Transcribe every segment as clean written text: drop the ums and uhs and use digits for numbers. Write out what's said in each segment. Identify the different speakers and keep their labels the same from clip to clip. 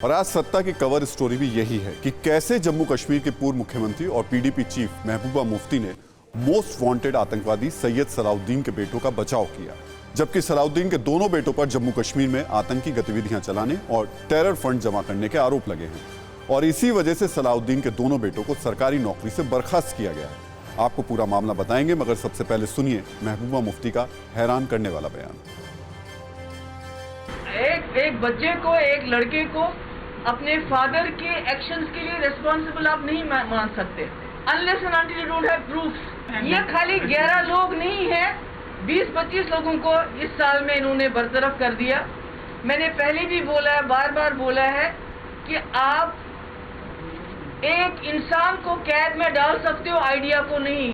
Speaker 1: और आज सत्ता की कवर स्टोरी भी यही है कि कैसे जम्मू कश्मीर के पूर्व मुख्यमंत्री और पीडीपी चीफ महबूबा मुफ्ती ने मोस्ट वांटेड आतंकवादी सैयद सलाउद्दीन के बेटों का बचाव किया, जबकि सलाउद्दीन के दोनों बेटों पर जम्मू कश्मीर में आतंकी गतिविधियां चलाने और टेरर फंड जमा करने के आरोप लगे हैं और इसी वजह से सलाउद्दीन के दोनों बेटों को सरकारी नौकरी से बर्खास्त किया गया है। आपको पूरा मामला बताएंगे, मगर सबसे पहले सुनिए महबूबा मुफ्ती का हैरान करने वाला बयान।
Speaker 2: एक बच्चे को, एक लड़के को अपने फादर के एक्शंस के लिए रिस्पॉन्सिबल आप नहीं मान सकते unless and until you don't have proofs. ये खाली 11 लोग नहीं है, 20-25 लोगों को इस साल में इन्होंने बरतरफ कर दिया। मैंने पहले भी बोला है, बार बार बोला है कि आप एक इंसान को कैद में डाल सकते हो, आइडिया को नहीं।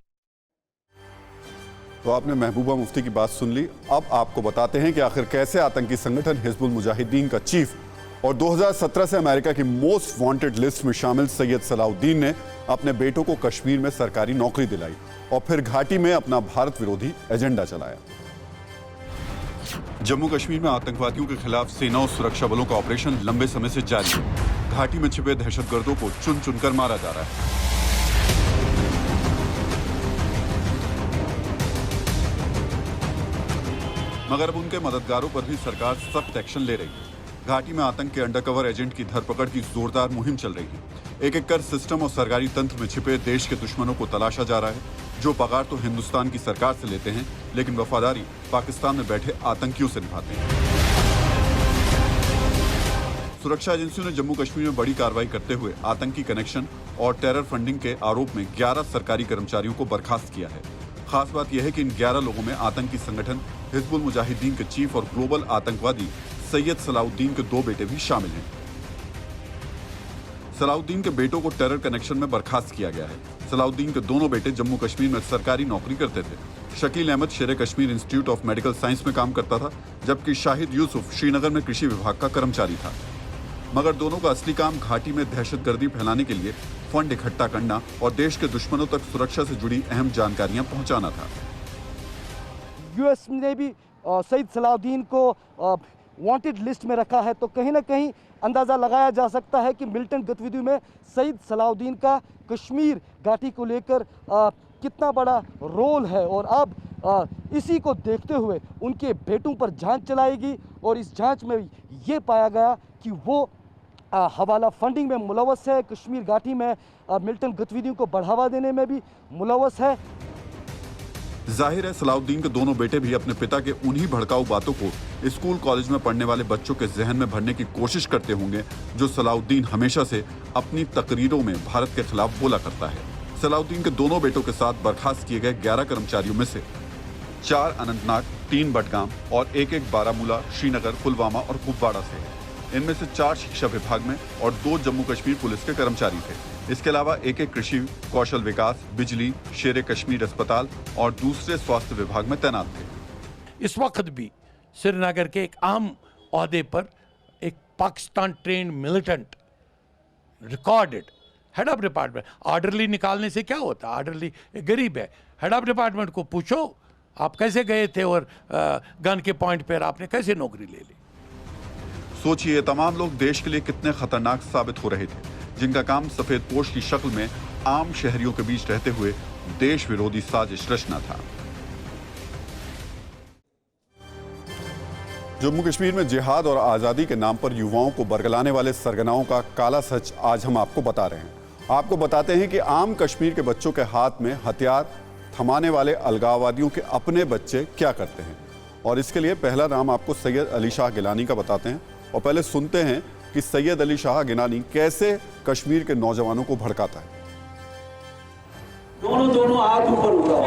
Speaker 1: तो आपने महबूबा मुफ्ती की बात सुन ली। अब आपको बताते हैं कि आखिर कैसे आतंकी संगठन हिजबुल मुजाहिदीन का चीफ और 2017 से अमेरिका की मोस्ट वांटेड लिस्ट में शामिल सैयद सलाउद्दीन ने अपने बेटों को कश्मीर में सरकारी नौकरी दिलाई और फिर घाटी में अपना भारत विरोधी एजेंडा चलाया। जम्मू कश्मीर में आतंकवादियों के खिलाफ सेना और सुरक्षा बलों का ऑपरेशन लंबे समय से जारी है। घाटी में छिपे दहशतगर्दों को चुन चुनकर मारा जा रहा है। मगर अब उनके मददगारों पर भी सरकार सख्त एक्शन ले रही है। घाटी में आतंक के अंडरकवर एजेंट की धरपकड़ की जोरदार मुहिम चल रही है। एक एक कर सिस्टम और सरकारी तंत्र में छिपे देश के दुश्मनों को तलाशा जा रहा है, जो पगार तो हिंदुस्तान की सरकार से लेते हैं, लेकिन वफादारी पाकिस्तान में बैठे आतंकियों से निभाते हैं। सुरक्षा एजेंसियों ने जम्मू कश्मीर में बड़ी कार्रवाई करते हुए आतंकी कनेक्शन और टेरर फंडिंग के आरोप में 11 सरकारी कर्मचारियों को बर्खास्त किया है। खास बात यह है कि इन 11 लोगों में आतंकी संगठन हिजबुल मुजाहिदीन के चीफ और ग्लोबल आतंकवादी सैयद सलाउद्दीन के 2 बेटे भी शामिल हैं। सलाउद्दीन के बेटों को टेरर कनेक्शन में बर्खास्त किया गया है। सलाउद्दीन के दोनों बेटे जम्मू कश्मीर में सरकारी नौकरी करते थे। शकील अहमद शेर Kashmir institute of medical science में काम करता था, जबकि शाहिद यूसुफ श्रीनगर में कृषि विभाग का कर्मचारी था। मगर दोनों का असली काम घाटी में दहशतगर्दी फैलाने के लिए फंड इकट्ठा करना और देश के दुश्मनों तक सुरक्षा से जुड़ी अहम जानकारियां पहुंचाना था।
Speaker 3: यूएस ने भी सैयद सलाउद्दीन को वांटेड लिस्ट में रखा है, तो कहीं ना कहीं अंदाज़ा लगाया जा सकता है कि मिलिटेंट गतिविधियों में सैयद सलाउद्दीन का कश्मीर घाटी को लेकर कितना बड़ा रोल है। और अब इसी को देखते हुए उनके बेटों पर जांच चलाएगी और इस जांच में ये पाया गया कि वो हवाला फंडिंग में मुलव्वस है, कश्मीर घाटी में मिलिटेंट गतिविधियों को बढ़ावा देने में भी मुलव्वस है।
Speaker 1: जाहिर है सलाउद्दीन के दोनों बेटे भी अपने पिता के उन्हीं भड़काऊ बातों को स्कूल कॉलेज में पढ़ने वाले बच्चों के जहन में भरने की कोशिश करते होंगे, जो सलाउद्दीन हमेशा से अपनी तकरीरों में भारत के खिलाफ बोला करता है। सलाउद्दीन के दोनों बेटों के साथ बर्खास्त किए गए 11 कर्मचारियों में से 4 अनंतनाग, 3 बडगाम और एक बारामूला, श्रीनगर, पुलवामा और कुपवाड़ा से है। इनमें से 4 शिक्षा विभाग में और 2 जम्मू कश्मीर पुलिस के कर्मचारी थे। इसके अलावा एक कृषि, कौशल विकास, बिजली, शेर कश्मीर अस्पताल और दूसरे स्वास्थ्य विभाग में तैनात थे।
Speaker 4: इस वक्त भी श्रीनगर के एक आम ओहदे पर एक Pakistan trend militant recorded head of department, orderly निकालने से क्या होता है, ऑर्डरली गरीब है, हेड ऑफ डिपार्टमेंट को पूछो आप कैसे गए थे और गन के पॉइंट पर आपने कैसे नौकरी ले ली।
Speaker 1: सोचिए तमाम लोग देश के लिए कितने खतरनाक साबित हो रहे थे, जिनका काम सफेद पोश की शक्ल में आम शहरियों के बीच रहते हुए देश विरोधी साजिश रचना था। जम्मू कश्मीर में जिहाद और आजादी के नाम पर युवाओं को बरगलाने वाले सरगनाओं का काला सच आज हम आपको बता रहे हैं। आपको बताते हैं कि आम कश्मीर के बच्चों के हाथ में हथियार थमाने वाले अलगाववादियों के अपने बच्चे क्या करते हैं। और इसके लिए पहला नाम आपको सैयद अली शाह गिलानी का बताते हैं और पहले सुनते हैं कि सैयद अली शाह गिलानी कैसे कश्मीर के नौजवानों को भड़काता है।
Speaker 5: दोनों हाथ ऊपर उठाओ,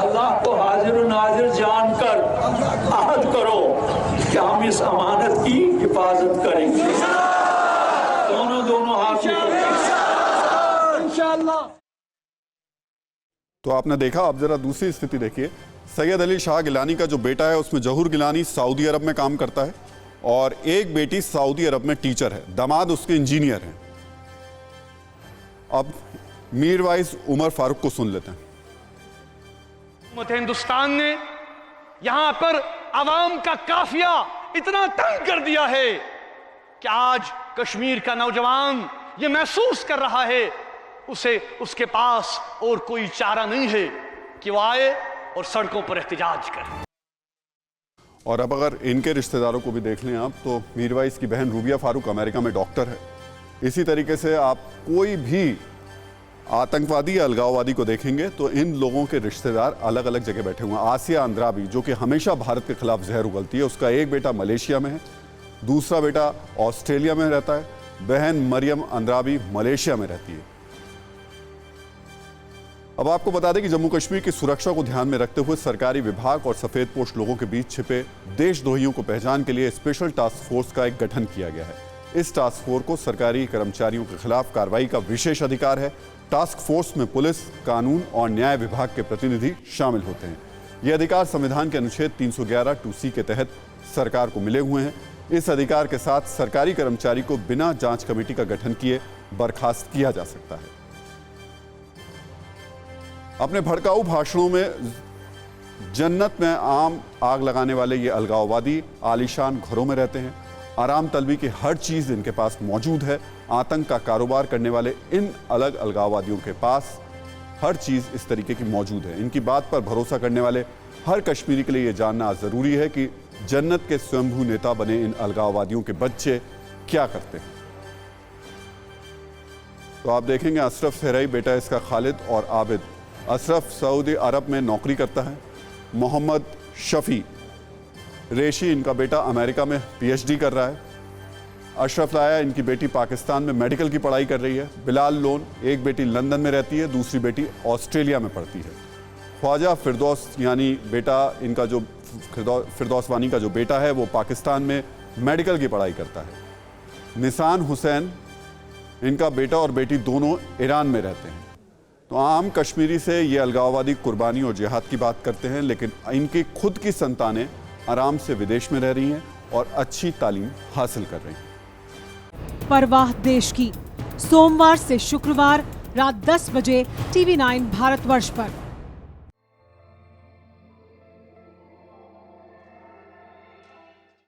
Speaker 5: अल्लाह को हाजिर नाजिर जानकर आहद करो कि हम इस अमानत की हिफाजत करेंगे। दोनों हाथ इंशाअल्लाह।
Speaker 1: तो आपने देखा, अब जरा दूसरी स्थिति देखिए। सैयद अली शाह गिलानी का जो बेटा है उसमें जहूर गिलानी सऊदी अरब में काम करता है और एक बेटी सऊदी अरब में टीचर है, दामाद उसके इंजीनियर हैं। अब मीरवाइज उमर फारूक को सुन लेते हैं।
Speaker 6: हिंदुस्तान ने यहां पर अवाम का काफिया इतना तंग कर दिया है कि आज कश्मीर का नौजवान ये महसूस कर रहा है उसे उसके पास और कोई चारा नहीं है कि वो आए और सड़कों पर एहतजाज करे।
Speaker 1: और अब अगर इनके रिश्तेदारों को भी देख लें आप, तो मीरवाइज की बहन रूबिया फारूक अमेरिका में डॉक्टर है। इसी तरीके से आप कोई भी आतंकवादी या अलगाववादी को देखेंगे तो इन लोगों के रिश्तेदार अलग अलग जगह बैठे हुए हैं। आसिया अंद्राबी, जो कि हमेशा भारत के खिलाफ जहर उगलती है, उसका एक बेटा मलेशिया में है, दूसरा बेटा ऑस्ट्रेलिया में रहता है, बहन मरियम अंद्राबी मलेशिया में रहती है। अब आपको बता दें कि जम्मू कश्मीर की सुरक्षा को ध्यान में रखते हुए सरकारी विभाग और सफेद पोश लोगों के बीच छिपे देशद्रोहियों को पहचान के लिए स्पेशल टास्क फोर्स का एक गठन किया गया है। इस टास्क फोर्स को सरकारी कर्मचारियों के खिलाफ कार्रवाई का विशेष अधिकार है। टास्क फोर्स में पुलिस, कानून और न्याय विभाग के प्रतिनिधि शामिल होते हैं। ये अधिकार संविधान के अनुच्छेद 311 2C के तहत सरकार को मिले हुए हैं। इस अधिकार के साथ सरकारी कर्मचारी को बिना जांच कमेटी का गठन किए बर्खास्त किया जा सकता है। अपने भड़काऊ भाषणों में जन्नत में आग लगाने वाले ये अलगाववादी आलीशान घरों में रहते हैं। आराम तलबी की हर चीज इनके पास मौजूद है। आतंक का कारोबार करने वाले इन अलग अलगाववादियों के पास हर चीज इस तरीके की मौजूद है। इनकी बात पर भरोसा करने वाले हर कश्मीरी के लिए यह जानना जरूरी है कि जन्नत के स्वयंभू नेता बने इन अलगाववादियों के बच्चे क्या करते हैं। तो आप देखेंगे अशरफ सहराई बेटा इसका खालिद और आबिद। अशरफ सऊदी अरब में नौकरी करता है। मोहम्मद शफी रेशी इनका बेटा अमेरिका में PhD कर रहा है। अशरफ लाया इनकी बेटी पाकिस्तान में मेडिकल की पढ़ाई कर रही है। बिलाल लोन एक बेटी लंदन में रहती है, दूसरी बेटी ऑस्ट्रेलिया में पढ़ती है। ख्वाजा फिरदौस यानी बेटा इनका जो फिरदौस वानी का जो बेटा है वो पाकिस्तान में मेडिकल की पढ़ाई करता है। निसान हुसैन इनका बेटा और बेटी दोनों ईरान में रहते हैं। तो आम कश्मीरी से ये अलगाववादी कुर्बानी और जिहाद की बात करते हैं, लेकिन इनकी खुद की संतानें आराम से विदेश में रह रही हैं और अच्छी तालीम हासिल कर रही हैं।
Speaker 7: परवाह देश की, सोमवार से शुक्रवार रात 10 बजे TV9 भारतवर्ष पर।